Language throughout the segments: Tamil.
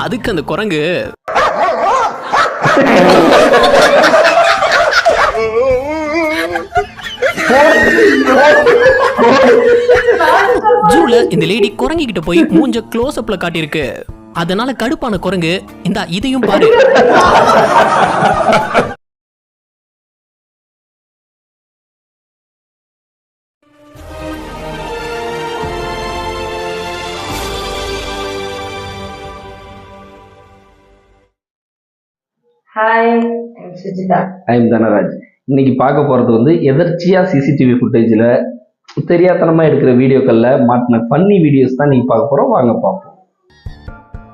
அதுக்கு அந்த குரங்கு ஜூல இந்த லேடி குரங்கி கிட்ட போய் மூஞ்ச க்ளோஸ் அப்ல காட்டியிருக்கு. அதனால கடுப்பான குரங்கு இந்த இதையும் பாரு. Hi, I'm Sujitha. I'm Dhanraj. இன்னைக்கு பார்க்க போகிறது வந்து எதர்ச்சியாக சிசிடிவி ஃபுட்டேஜில் தெரியாதனமாக எடுக்கிற வீடியோக்களில் மாட்டின ஃபன்னி வீடியோஸ் தான் நீங்கள் பார்க்க போகிறோம். வாங்க பார்ப்போம்.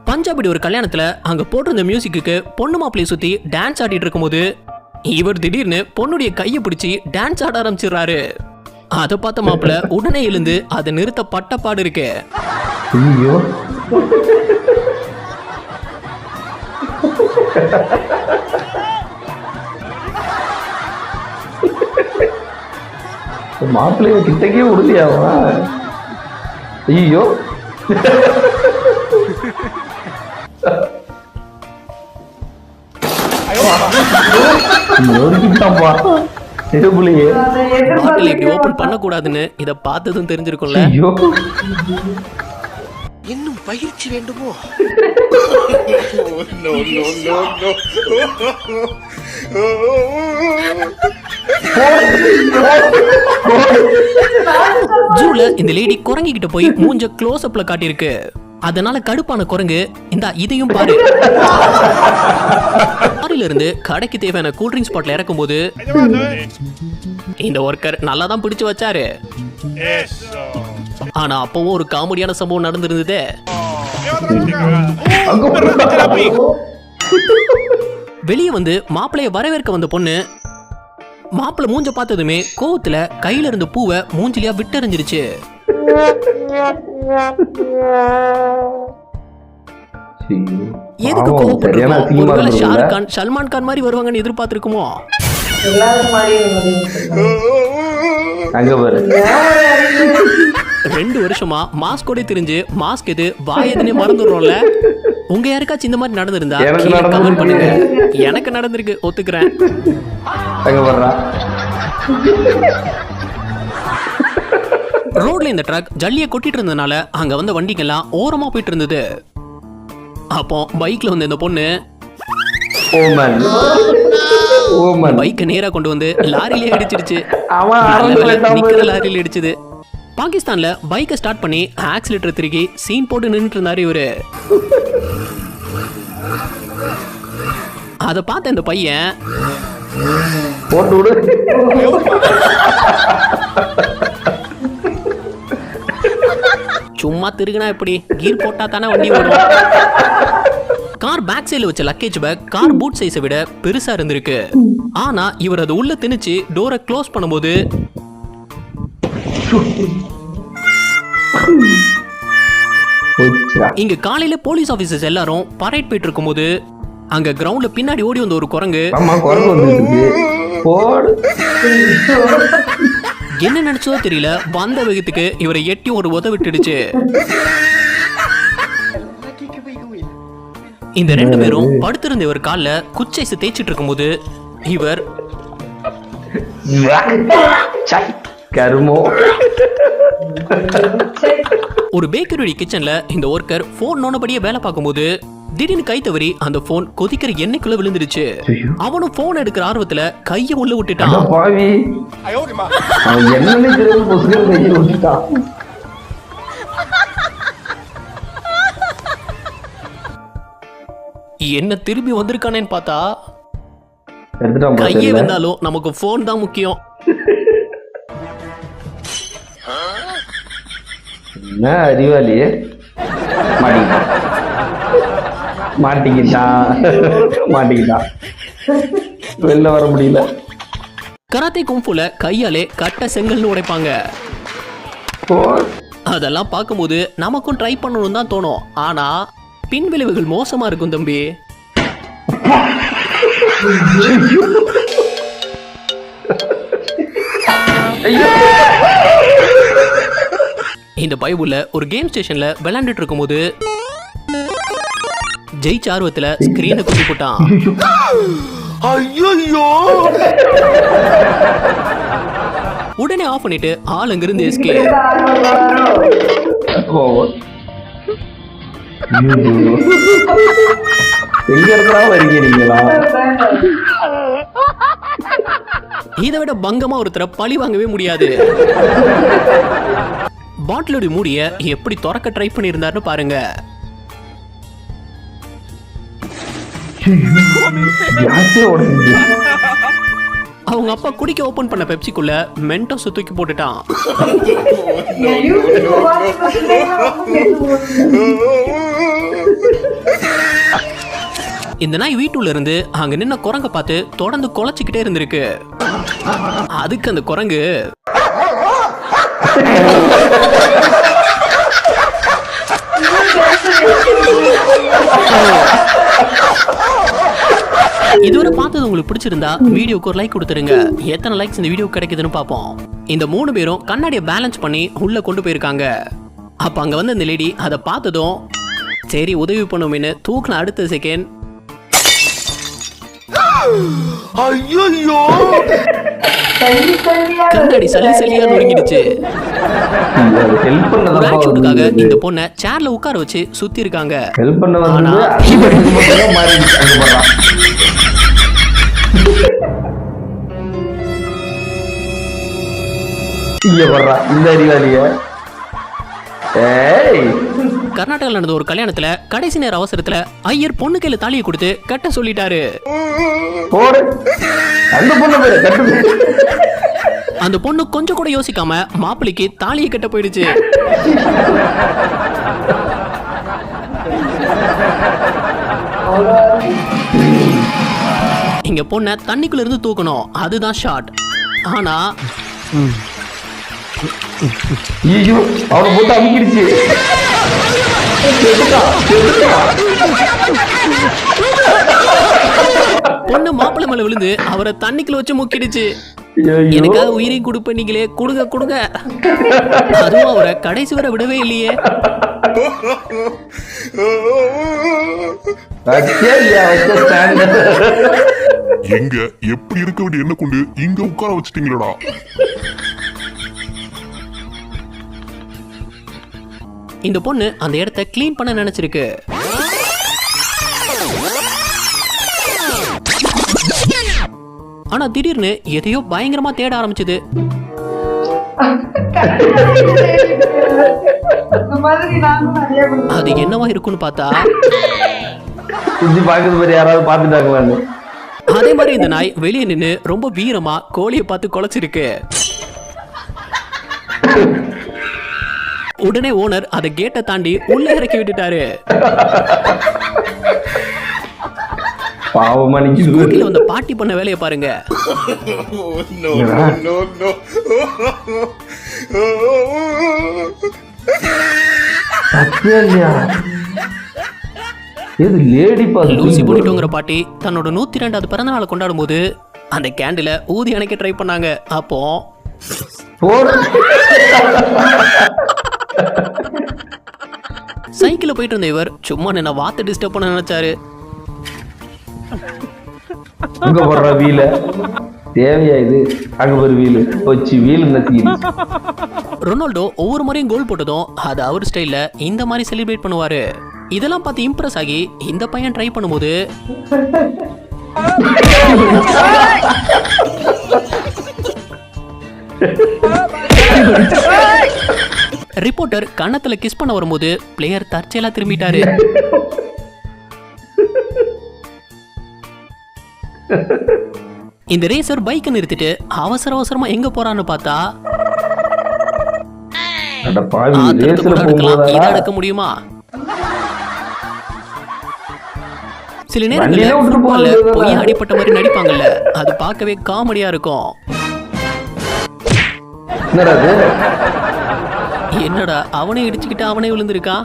பஞ்சாபி ஒரு கல்யாணத்துல அங்க போட்டிருந்த மியூசிக்கு பொண்ணு மாப்பிள்ளைய சுத்தி டான்ஸ் ஆடிட்டு இருக்கும்போது இவர் திடீர்னு பொண்ணுடைய கையை பிடிச்சி டான்ஸ் ஆட ஆரம்பிச்சிடுறாரு. அதை பார்த்த மாப்பிள்ள உடனே எழுந்து அதை நிறுத்த பட்டப்பாடு இருக்கு. ஐயோ, மாப்பிள்ளைய கிட்டக்கே உறுதியாவா? ஐயோ, ஓபன் பண்ண கூடாதுன்னு இத பார்த்ததும் தெரிஞ்சிருக்கும்ல. இன்னும் பயிற்சி வேண்டுமோ? ஜூல இந்த லேடி குரங்கி கிட்ட போய் மூஞ்ச க்ளோஸ் அப்ல காட்டியிருக்கு. அதனால கடுப்பான குரங்கு இந்த இதையும் பாரு. காரில இருந்து கடைக்கு தேவையான கூல்ட்ரிங்க்ஸ் பாட்டில் இறக்கும் போது இந்த ஒர்க்கர் நல்லா தான் பிடிச்சு வச்சாரு. ஆனா அப்பவும் ஒரு காமெடியான சம்பவம் நடந்திருந்தது. வெளியே வந்து மாப்பிள்ளைய வரவேற்க வந்த பொண்ணு மாப்பிள்ளை மூஞ்ச பார்த்ததுமே கோவத்துல கையில இருந்த பூவை மூஞ்சிலியா விட்டறிஞ்சிருச்சு. எதுக்கு கோவப்பட்டிருக்கோம்? ஒருவேளை ஷாருக் கான் சல்மான் கான் மாதிரி வருவாங்கன்னு எதிர்பார்த்திருக்குமோ? 2 வருஷமா மாஸ்கோட தெரிஞ்சு மாஸ்க் எது வாய் எதுனே மறந்துடுறோம்ல. உங்க யாருக்காச்சும் இந்த மாதிரி நடந்திருந்தா கமெண்ட் பண்ணுங்க. எனக்கு நடந்திருக்கு, ஒத்துக்கிறேன். ரோட்ல இந்த ட்ரக் ஜல்லியை கொட்டிட்டு இருந்ததுனால அங்க வந்த வண்டிகள்லாம் ஓரமா போயிட்டு இருந்தது. அப்போ பைக்ல வந்து இந்த பொண்ணு பைக்க நேரா கொண்டு வந்து லாரியிலே இடிச்சிருச்சு. லாரியில இடிச்சது. பாகிஸ்தான்ல பைக்கை ஸ்டார்ட் பண்ணி ஆக்சிலேட்டர் திருக்கி சீன் போட்டு நின்றுட்டு இருந்தாரு இவரு. அத பார்த்த இந்த பையன் சும்மா திருகுனா எப்படி, கீர் போட்டா தானே வண்டி ஓடும். கார் பேக் சைடுல வச்ச லக்கேஜ் பேக் கார் பூட் சைஸை விட பெருசா இருந்திருக்கு. ஆனா இவர் அது உள்ள திணிச்சு டோரை க்ளோஸ் பண்ணும்போது இங்க காலையில போலீஸ் ஆபீசர்ஸ் எல்லாரும் பரேட் போயிட்டு இருக்கும்போது அங்க கிரவுண்ட்ல பின்னாடி ஓடி வந்த ஒரு குரங்கு என்ன நினைச்சதோ தெரியல, வந்த வேகத்துக்கு இவரை எட்டி ஒரு உத விட்டுடுச்சு. இந்த 2 பேரும் படுத்திருந்த இவர் கால்ல குச்சைஸ் தேய்ச்சிட்டு இருக்கும்போது இவர் ஒரு பேக்கரி கிச்சன்ல இந்த ஒர்க்கர் போன் நோனபடியே வேலை பார்க்கும்போது திடீர்னு கை தவறி அந்த போன் கொதிக்கிற எண்ணெய்க்குள்ள விழுந்துருச்சு. அவனும் போன் எடுக்கிற ஆர்வத்துல கைய உள்ள விட்டுட்டான். என்ன திரும்பி வந்திருக்கானேன்னு பார்த்தா கையே வந்தாலும் நமக்கு போன் தான் முக்கியம். என்ன அறிவாளி, மாட்டிக்கிட்டான், வெளில வர முடியல. கராத்தே கும்ஃபுல கையாலே கட்ட செங்கல்னு உடைப்பாங்க. அதெல்லாம் பார்க்கும்போது நமக்கும் ட்ரை பண்ணணும் தான் தோணும். ஆனா பின் விளைவுகள் மோசமா இருக்கும் தம்பி. இந்த பைபிள்ல ஒரு கேம் ஸ்டேஷன்ல விளையாண்டுட்டு இருக்கும்போது ஜெயிச்ச ஆர்வத்துல ஸ்கிரீனை குத்தி போட்டான். ஐயோ உடனே ஆஃப் பண்ணிட்டு ஆள் அங்கிருந்து எஸ்கே. எங்க இருக்கா வரீங்க நீங்களா? இதை விட பங்கமா ஒருத்தரை பழி வாங்கவே முடியாது. பாட்டிலோட மூடிய எப்படி திறக்க ட்ரை பண்ணியிருந்தாருன்னு பாருங்க. அவங்க அப்பா குடிக்க ஓபன் பண்ண பெப்சிக்குள்ள மென்டோஸ் தூக்கி போட்டுட்டான். இந்த நாய் வீட்டுல இருந்து அங்க நின்ன குரங்க பார்த்து தொடர்ந்து குலைச்சிக்கிட்டே இருந்திருக்கு. அதுக்கு அந்த குரங்கு இதுவரை பார்த்தது உங்களுக்கு பிடிச்சிருந்தா வீடியோக்கு ஒரு லைக் கொடுத்துருங்க. எத்தனை லைக்ஸ் இந்த வீடியோ கிடைக்குதுன்னு பார்ப்போம். இந்த 3 பேரும் கண்ணாடியை பேலன்ஸ் பண்ணி உள்ள கொண்டு போயிருக்காங்க. அப்ப அங்க வந்து இந்த லேடி அதை பார்த்ததும் சரி உதவி பண்ணுவோம்னு தூக்குன அடுத்த செகண்ட் கண்ணாடி சல்லி சல்லியா நொறுங்கிடுச்சு. ஒரு ஆக்ஷனுக்காக இந்த பொண்ணை சேர்ல உட்கார வச்சு சுத்தி இருக்காங்க. கர்நாடகாவில் நடந்த ஒரு கல்யாணத்துல கடைசி நேர அவசரத்துல ஐயர் பொண்ணு கையில தாலியை கொடுத்து கட்ட சொல்லிட்டாரு. அந்த பொண்ணு கொஞ்சம் கூட யோசிக்காம மாப்பிள்ளைக்கு தாலியை கட்ட போயிடுச்சு. இங்க பொண்ண தண்ணிக்குள்ள இருந்து தூக்கணும், அதுதான் ஷாட். ஆனா அவனை போட்டு அமுக்கிடுச்சு. பொண்ணு மாப்பிள்ளை மேல விழுந்து அவரை தண்ணிக்குள்ள வச்சு முக்கிடுச்சு. எனக்காக உயிரை கொடுப்பீங்களே, கொடுங்க கொடுங்க. அதுவும் அவரை கடைசி வரை விடவே இல்லையே. எங்க எப்படி இருக்க வேண்டிய என்ன கொண்டு இங்க உட்கார வச்சிட்டீங்களா? இந்த பொண்ணு அந்த இடத்தை கிளீன் பண்ண நினைச்சிருக்கு. ஆனா திடீர்னு எதையோ பயங்கரமா தேட ஆரம்பிச்சது. அது என்னவா இருக்குன்னு பார்த்தா யாராவது பாத்துட்டாங்களான்னு. அதே மாதிரி இந்த நாய் வெளியே நின்னு ரொம்ப வீரமா கோழியை பார்த்து குலைச்சிருக்கு. உடனே ஓனர் அதை கேட்டை தாண்டி உள்ள இறக்கி விட்டுட்டாரு. ஸ்கூட்டில வந்த பாட்டி பண்ண வேலையை பாருங்க. லூசி போனிட்டோங்கிற பாட்டி தன்னோட 102வது பிறந்த நாளை கொண்டாடும் போது அந்த கேண்டில ஊதி அணைக்க ட்ரை பண்ணாங்க. அப்போ சைக்கிள்ல போயிட்டு இருந்த இவர் சும்மா என்ன வாத்து டிஸ்டர்ப் பண்ண நினைச்சாரு. ரொனால்டோ ஒவ்வொரு முறையும் கோல் போட்டதும் அது அவர் ஸ்டைல்ல இந்த மாதிரி செலிப்ரேட் பண்ணுவாரு. இதெல்லாம் பார்த்து இம்ப்ரெஸ் ஆகி இந்த பையன் ட்ரை பண்ணும்போது ரிப்போர்ட்டர் கன்னத்துல கிஸ் பண்ண வரும்போது பிளேயர் தற்செயலா திரும்பிட்டாரு. இந்த ரேசர் பைக்கை நிறுத்திட்டு அவசர அவசரமா எங்க போறான்னு பார்த்தா இதை அடக்க முடியுமா? சில நேரங்கள்ல பொய்யா அடிப்பட்ட மாதிரி நடிப்பாங்கல்ல, அது பார்க்கவே காமெடியா இருக்கும். என்னடா அவனே இடிச்சுக்கிட்டு அவனே விழுந்திருக்கான்.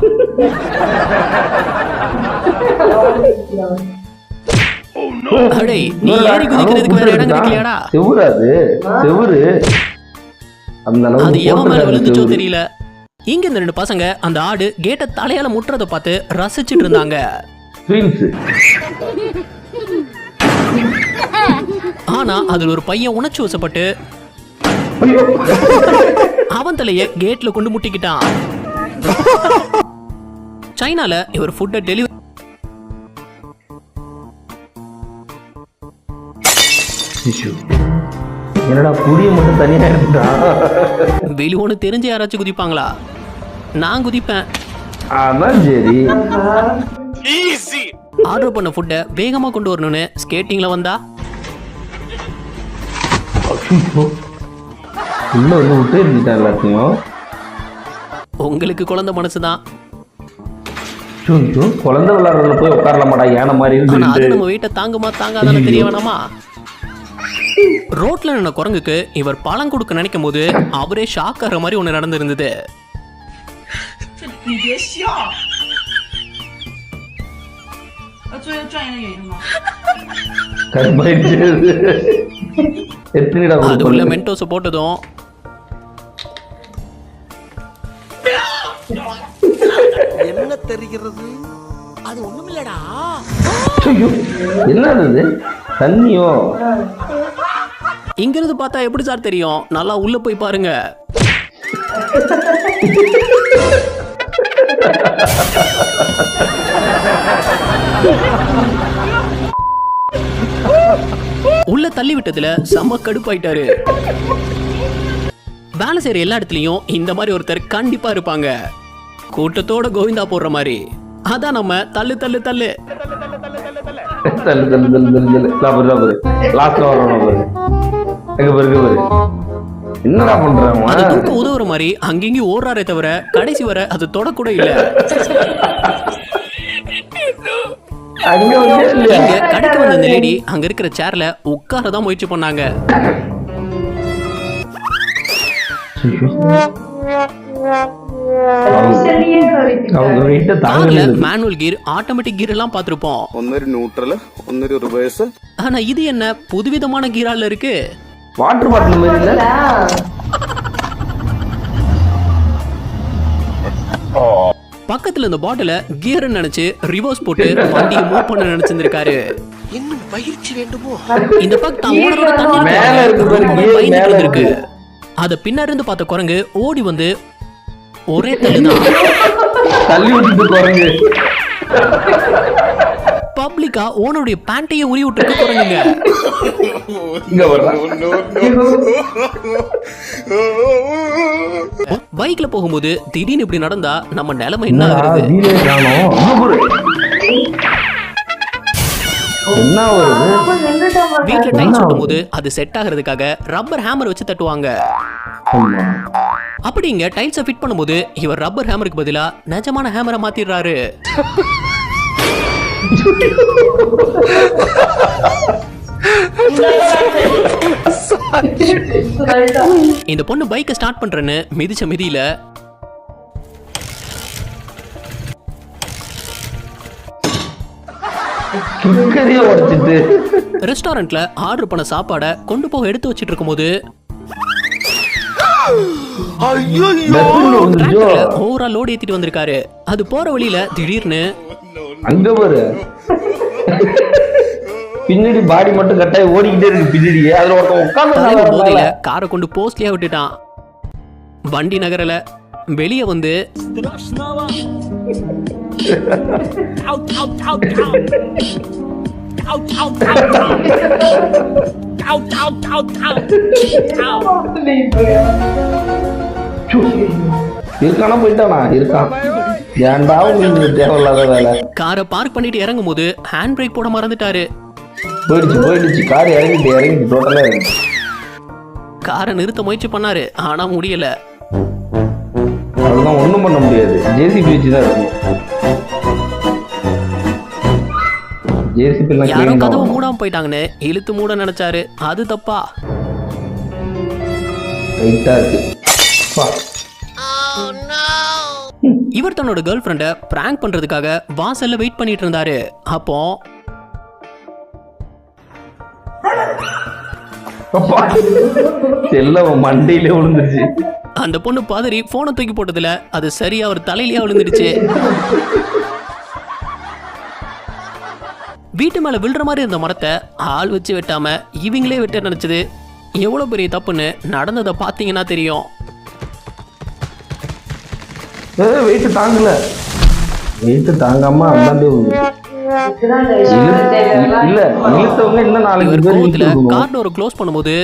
அடே நீ ஏறி குதிக்கிறதுக்கு வேற இடம் கிடைக்கலையாடா? அது எவன் மேல விழுந்துச்சோ தெரியல. இங்க இந்த 2 பசங்க அந்த ஆடு கேட்ட தலையால முட்டுறத பார்த்து ரசிச்சிட்டு இருந்தாங்க. ட்வின்ஸ். ஆனா அதுல ஒரு பையன் உணர்ச்சி வசப்பட்டு ஐயோ அவன் தலைய கேட்ல கொண்டு முட்டிக்கிட்டான். சைனால இவர் ஃபுட்டை டெலிவரி என்னடா புரிய மட்டும் தனியா இருந்தான். வெளியோன்னு தெரிஞ்ச யாராச்சும் குதிப்பாங்களா? நான் குதிப்பேன். அதான் சரி. ஆர்டர் பண்ண ஃபுட்டை வேகமா கொண்டு வரணும்னு ஸ்கேட்டிங்ல வந்தா உள்ள வந்து விட்டு இருந்துட்டான் எல்லாத்தையும். உங்களுக்கு குழந்தை மனசுதான். குழந்தை விளையாடுறதுல போய் உட்காரலாமாடா யானை மாதிரி ஆனா அது இருந்து. நம்ம வீட்டை தாங்குமா தாங்காதான்னு தெரிய வேணாமா? ரோட்ல நின்ன குரங்குக்கு இவர் பழம் கொடுக்க நினைக்கும் போது அவரே ஷாக் ஆகிற மாதிரி ஒண்ணு நடந்திருந்தது. கருப்பாயிடுச்சு. எத்தனைடா அது உள்ள மென்டோஸ் போட்டதும் என்ன தெரிகிறது? அது ஒண்ணுமில்லடா. என்னது தண்ணியோ? இங்கிருந்து பார்த்தா எப்படி சார் தெரியும்? நல்லா உள்ள போய் பாருங்க. உள்ள தள்ளி விட்டதுல செம்ம கடுப்பாயிட்டாரு. வேலை செய்யற எல்லா இடத்துலயும் இந்த மாதிரி ஒருத்தர் கண்டிப்பா இருப்பாங்க. கூட்டத்தோட கோவிந்தா போடுற மாதிரி. அதான் நம்ம தள்ளு தள்ளு தள்ளு தள்ளு தள்ளு தள்ளு தள்ளு தள்ளு. லாஸ்ட்ல வரணும் பாரு. எங்க பாரு என்னடா பண்றாங்க? அது தூக்க உதவுற மாதிரி அங்கேயும் ஓடுறாரே தவிர கடைசி வர அது தொடக்கூட இல்ல. இங்க கடைக்கு வந்த அந்த லேடி அங்க இருக்கிற சேர்ல உட்காரதான் முயற்சி பண்ணாங்க. மேனுவல் கீர், ஆட்டோமேட்டிக் கீர் எல்லாம் பார்த்திருப்போம். ஆனா இது என்ன புதுவிதமான கீரால இருக்கு? வாட்டர் பாட்டில் மாதிரி இல்ல. பக்கத்துல இந்த பாட்டில கியர் நினைச்சு ரிவர்ஸ் போட்டு வண்டியை மூவ் பண்ண நினைச்சிருந்திருக்காரு. இன்னும் பயிற்சி வேண்டுமோ? இந்த பக்கம் தான் ஓடுறோட தண்ணி மேல இருக்கு பாரு, gear மேல இருக்கு. அத பின்னாடி இருந்து பார்த்த குரங்கு ஓடி வந்து ஒரே தள்ளுதான் தள்ளி விட்டுட்டு குரங்கு பப்ளிக்கா ஓனருடைய பேண்டையே உரி விட்டு குரங்குங்க. இங்க வரலாம். பைக்ல போகும்போது திடீர்னு இப்படி நடந்தா நம்ம நிலைமை என்ன ஆகுறது? என்ன வருது? வீட்டுல டைல்ஸ் ஒட்டும் போது அது செட் ஆகிறதுக்காக ரப்பர் ஹேமர் வச்சு தட்டுவாங்க. அப்படிங்க டைல்ஸை ஃபிட் பண்ணும்போது இவர் ரப்பர் ஹேமருக்கு பதிலா நிஜமான ஹேமரை மாத்திடுறாரு. இந்த பொண்ணு பைக்கை ஸ்டார்ட் பண்றேன்னு மிதிச்ச மிதியில ரெஸ்டாரண்ட்ல ஆர்டர் பண்ண சாப்பாடை கொண்டு போக எடுத்து வச்சிட்டு இருக்கும்போது ஓவரா லோடு ஏத்திட்டு வந்திருக்காரு. அது போற வழியில திடீர்னு அங்க பாரு பின்னாடி பாடி மட்டும் கட்டாயி ஓடிக்கிட்டே இருக்கு. பின்னாடி அதுல ஒருத்தன் உட்கார்ந்து போதையில காரை கொண்டு போஸ்ட்லயா விட்டுட்டான். வண்டி நகரல. வெளியே வந்து இருக்கானா போயிட்டானா? இருக்கான். ஏன்டா உங்களுக்கு தேவையில்லாத வேலை? காரை பார்க் பண்ணிட்டு இறங்கும் போது ஹேண்ட் பிரேக் போட மறந்துட்டாரு. போயிடுச்சு கார் இறங்கிட்டு டோட்டலா இறங்கி காரை நிறுத்த முயற்சி பண்ணாரு. ஆனா முடியல. அதெல்லாம் ஒண்ணும் பண்ண முடியாது. ஜேசிபி வச்சுதான் இருக்கும். ஜேசிபி யாரோ கதவை மூடாம போயிட்டாங்கன்னு இழுத்து மூட நினைச்சாரு. அது தப்பா? ரைட்டா இருக்கு. இவர் தன்னோட கேர்ள் ஃப்ரெண்ட பிராங்க் பண்றதுக்காக வாசல்ல வெயிட் பண்ணிட்டு இருந்தாரு. அப்போ எல்லாம் மண்டையில விழுந்துருச்சு. அந்த பொண்ணு பாதிரி போனை தூக்கி போட்டதுல அது சரியா அவர் தலையிலேயே விழுந்துருச்சு. வீட்டு மேல விழுற மாதிரி இருந்த மரத்தை ஆள் வச்சு வெட்டாம இவங்களே வெட்ட நினைச்சது எவ்வளவு பெரிய தப்புன்னு நடந்ததை பார்த்தீங்கன்னா தெரியும். வெயிட் தாங்கல, வெயிட் தாங்காம அந்தாண்டே இதுதான் இந்த விஷயம் தேவையெல்லாம் இல்ல இழுத்தவங்க இன்னும் 4 இவர் பேர் கோவத்துல இழுத்துருக்கணும். கார் டோரை க்ளோஸ் பண்ணும்போது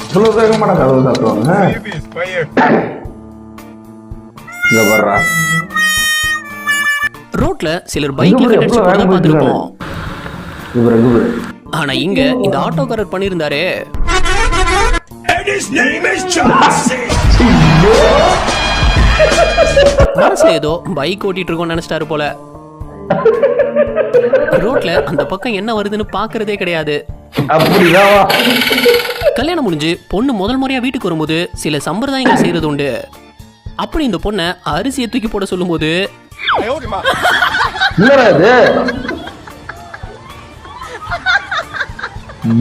இவ்வளவு வேகமான கதவு சாத்துவாங்க. இங்க வர்றா ரோட்ல சிலர் பைக்ல எவ்வளவு கட்டடிச்சு வேகம் பார்த்திருப்போம். இவரு ஆனா இங்க இந்த ஆட்டோக்காரர் பண்ணியிருந்தாரே, மனசுல ஏதோ பைக் ஓட்டிட்டு இருக்கோம்னு நினைச்சிட்டாரு போல. ரோட்ல அந்த பக்கம் என்ன வருதுன்னு பாக்குறதே கிடையாது. அப்படிதான் கல்யாணம் முடிஞ்சு பொண்ணு முதல் முறையா வீட்டுக்கு வரும்போது சில சம்பிரதாயங்கள் செய்யறது உண்டு. அப்படி இந்த பொண்ணை அரிசியை தூக்கி போட சொல்லும்போது இல்லடா இது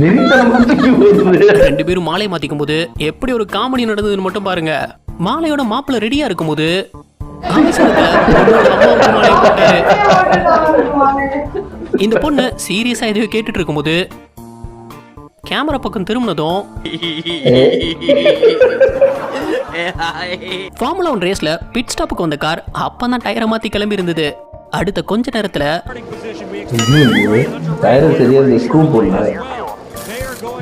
வெறித்தனமா தூக்கி போடுது. 2 பேரும் மாலை மாத்திக்கும் போது எப்படி ஒரு காமெடி நடந்ததுன்னு மட்டும் பாருங்க. மாலையோட மாப்பிள்ள ரெடியா இருக்கும் போது அவசரத்துல பொண்ணோட அம்மாவுக்கு மாலையை போட்டாரு. இந்த பொண்ணு சீரியஸா எதையோ கேட்டுட்டு இருக்கும்போது கேமரா பக்கம் திரும்பினதும் ஃபார்முலா 1 ரேஸ்ல பிட் ஸ்டாப்புக்கு வந்த கார் அப்பதான் டயரை மாத்தி கிளம்பி இருந்தது. அடுத்த கொஞ்ச நேரத்துல டயர் சரியா ஸ்க்ரூ போடல,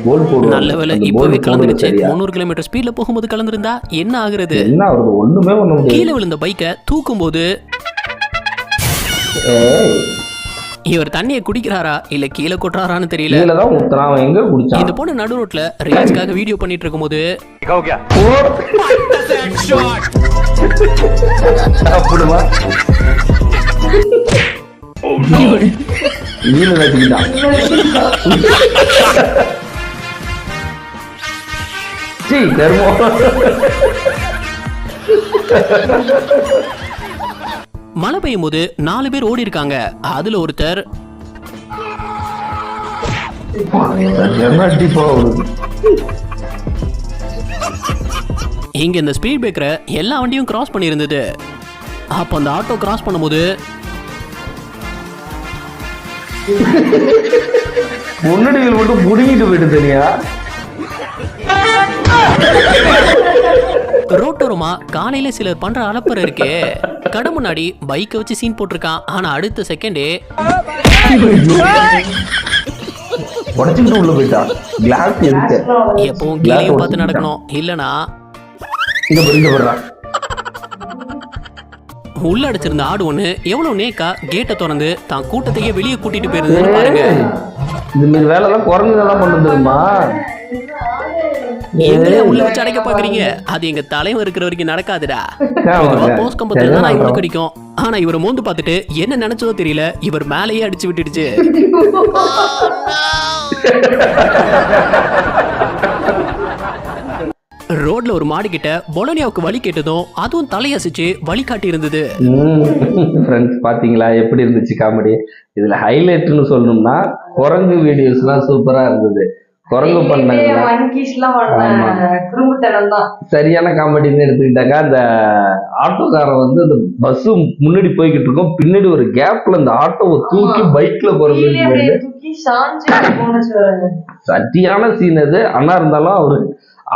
போல் போடுவாங்க. நல்ல வேலை அந்த இப்பவே bolt கலந்துருச்சு. போடுறது சரியா? 300 கிலோமீட்டர் ஸ்பீட்ல போகும்போது கலந்துருந்தா என்ன ஆகுறது? என்ன ஆகுறது? ஒண்ணுமே பண்ண முடியாது. கீழே விழுந்த பைக்கை தூக்கும் போது ஏய், இவர் தண்ணியை குடிக்கிறாரா இல்ல கீழே கொட்டுறாரான்னு தெரியல. கீழதான் ஊத்துறான். அவன் எங்க குடிச்சான்? இந்த பொண்ணு நடு ரோட்ல ரீல்ஸ்க்காக வீடியோ பண்ணிட்டு இருக்கும்போது அப்படிமா நீல வச்சுக்கிட்டான். சீ கர்மம். மழை பெய்யும் போது 4 பேர் ஓடி இருக்காங்க. அதுல ஒருத்தர் அடிப்பா வருது. இங்க இந்த ஸ்பீட் பிரேக்கரை எல்லா வண்டியும் கிராஸ் பண்ணி இருந்தது. அப்ப அந்த ஆட்டோ கிராஸ் பண்ணும்போது முன்னாடிகள் மட்டும் புடுங்கிட்டு போயிட்டு தனியா ரோட்டோரமா காலையில சிலர் பண்ற அலப்பறை இருக்கே. கடை முன்னாடி பைக்கை வச்சு சீன் போட்டிருக்கான். ஆனா அடுத்த செகண்டே உடச்சுட்டு உள்ள போயிட்டான். கிளாஸ் எடுத்து எப்பவும் கீழையும் பார்த்து நடக்கணும், இல்லனா இங்க போடுறான். உள்ள அடிச்சிருந்த ஆடு ஒண்ணு எவ்வளவு நேக்கா கேட்டை திறந்து தான் கூட்டத்தையே வெளியே கூட்டிட்டு போயிருந்ததுன்னு பாருங்க. இந்த மாதிரி வேலை எல்லாம் குரங்குதான் பண்ண தெரியுமா? எங்களே உள்ள வச்சு அடைக்க பாக்குறீங்க. அது எங்க தலைவர் இருக்கிற வரைக்கும் நடக்காதுடா. போஸ்ட் கம்பத்துல தான் இவரு கிடைக்கும். ஆனா இவரை மோந்து பார்த்துட்டு என்ன நினைச்சதோ தெரியல, இவர் மேலேயே அடிச்சு விட்டுடுச்சு. ரோட்ல ஒரு மாடு கிட்ட பொலோனியாவுக்கு வழி கேட்டதும் அதுவும் தலையசிச்சு வழி காட்டி இருந்தது. ஃப்ரெண்ட்ஸ் பாத்தீங்களா எப்படி இருந்துச்சு காமெடி? இதுல ஹைலைட்னு சொல்லணும்னா குரங்கு வீடியோஸ்லாம் சூப்பரா இருந்தது. குரங்கு பண்ணாங்க சரியான காமெடின்னு எடுத்துக்கிட்டாக்கா, அந்த ஆட்டோக்காரன் வந்து அந்த பஸ் முன்னாடி போய்கிட்டு இருக்கோம், பின்னாடி ஒரு கேப்ல அந்த ஆட்டோவை தூக்கி பைக்ல போறது சரியான சீன் அது. ஆனா இருந்தாலும் அவரு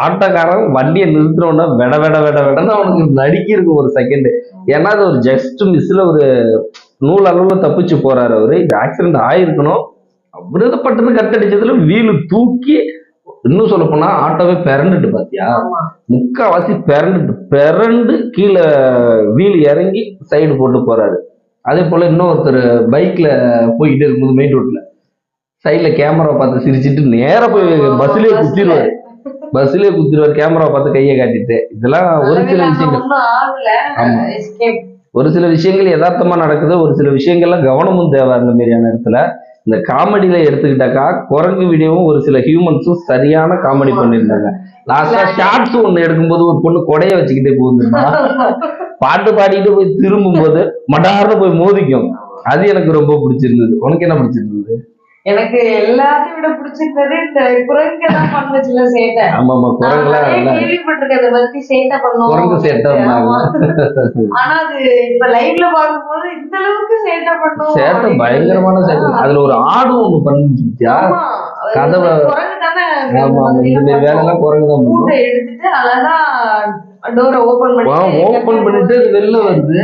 ஆட்டோக்காரன் வண்டியை நிறுத்தினோன்னா விட விட விட விடன்னு அவனுக்கு நடிக்கிருக்கு ஒரு செகண்ட். ஏன்னா அது ஒரு ஜஸ்ட் மிஸ்ல ஒரு நூல் அளவுல தப்பிச்சு போறாரு அவரு. இது ஆக்சிடென்ட் ஆயிருக்கணும். விருதப்பட்டது கட்டடிச்சதுல வீலு தூக்கி, இன்னும் சொல்ல போனா ஆட்டோவே பிறண்டுட்டு பாத்தியா, முக்காவாசி பிறண்டு கீழே வீல் இறங்கி சைடு போட்டு போறாரு. அதே போல இன்னொருத்தர் பைக்ல போய்கிட்டே இருக்கும்போது மெயின் ரோட்ல சைட்ல கேமரா பார்த்து சிரிச்சுட்டு நேரா போய் பஸ்லயே குத்திடுவாரு. கேமரா பார்த்து கையை காட்டிட்டு. இதெல்லாம் ஒரு சில விஷயங்கள். ஆமா, ஒரு சில விஷயங்கள் யதார்த்தமா நடக்குது, ஒரு சில விஷயங்கள்லாம் கவனமும் தேவை. அந்த மாதிரியான இடத்துல இந்த காமெடியில எடுத்துக்கிட்டாக்கா குரங்கு வீடியோவும் ஒரு சில ஹியூமன்ஸும் சரியான காமெடி பண்ணியிருந்தாங்க. லாஸ்டா ஷார்ட்ஸ் ஒண்ணு எடுக்கும்போது ஒரு பொண்ணு கொடைய வச்சுக்கிட்டே போகுதுன்னா பாட்டு பாடிட்டு போய் திரும்பும் போது மடார்னு போய் மோதிக்கும். அது எனக்கு ரொம்ப பிடிச்சிருந்தது. உனக்கு என்ன பிடிச்சிருந்தது? எனக்கு எல்லாத்தையும் விட பிடிச்சிருந்தது இந்த குரங்கு எல்லாம் பண்ணுச்சுல சேட்டை. ஆமா ஆமா நான் குரங்குலாம் நிறைய நல்லா கேள்விப்பட்டிருக்கேன் அதை பத்தி சேட்டை குரங்கு சேட்டை பண்ணும். பண்ணாங்க. ஆனா அது இப்ப லைவ்ல பார்க்கும்போது இந்த அளவுக்கு சேட்டை பண்ணும் சேட்டை அப்படின்னு பயங்கரமான சேட்டை. அதுல ஒரு ஆடு ஒண்ணு பண்ணிச்சு பத்தியா? ஆமா, அது கதவை குரங்கு தானே ஆமா ஆமா இந்த மாதிரி வேலை எல்லாம் குரங்கு தான் பண்ணும். பூட்டை எடுத்துட்டு அழகா டோரை ஓபன் ஓபன் பண்ணிட்டு அது வெளில வருது.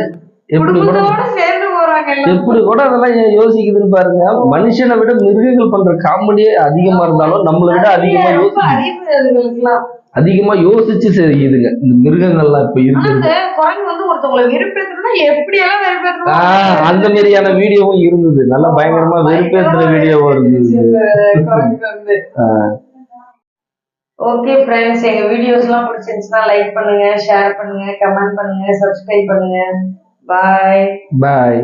எப்படி கூட குடும்பத்தோட சேர்ந்து போறாங்க எல்லாம். எப்படி கூட அதெல்லாம் ஏன் யோசிக்குதுன்னு பாருங்க. மனுஷனை விட மிருகங்கள் பண்ற காமெடியே அதிகமா இருந்தாலும் நம்மளை விட அதிகமா ரொம்ப யோசிச்சு அறிவு அதுங்களுக்குலாம். அதிகமா யோசிச்சு செய்யுதுங்க இந்த மிருகங்கள்லாம் இப்ப ஆனா இருக்குது. இந்த குரங்கு வந்து ஒருத்தவங்களை வெறுப்பேற்றணும்னா எப்படி எல்லாம் வெறுப்பேற்றணும் அந்த மாதிரியான வீடியோவும் இருந்தது. நல்லா பயங்கரமா வெறுப்பேற்றுற வீடியோவும் இருந்தது. குரங்கு வந்து. ஓகே ஃப்ரெண்ட்ஸ், எங்க வீடியோஸ் எல்லாம் பிடிச்சிருந்துச்சுன்னா லைக் பண்ணுங்க, ஷேர் பண்ணுங்க, கமெண்ட் பண்ணுங்க, சப்ஸ்கிரைப் பண்ணுங்க. பாய். பாய்.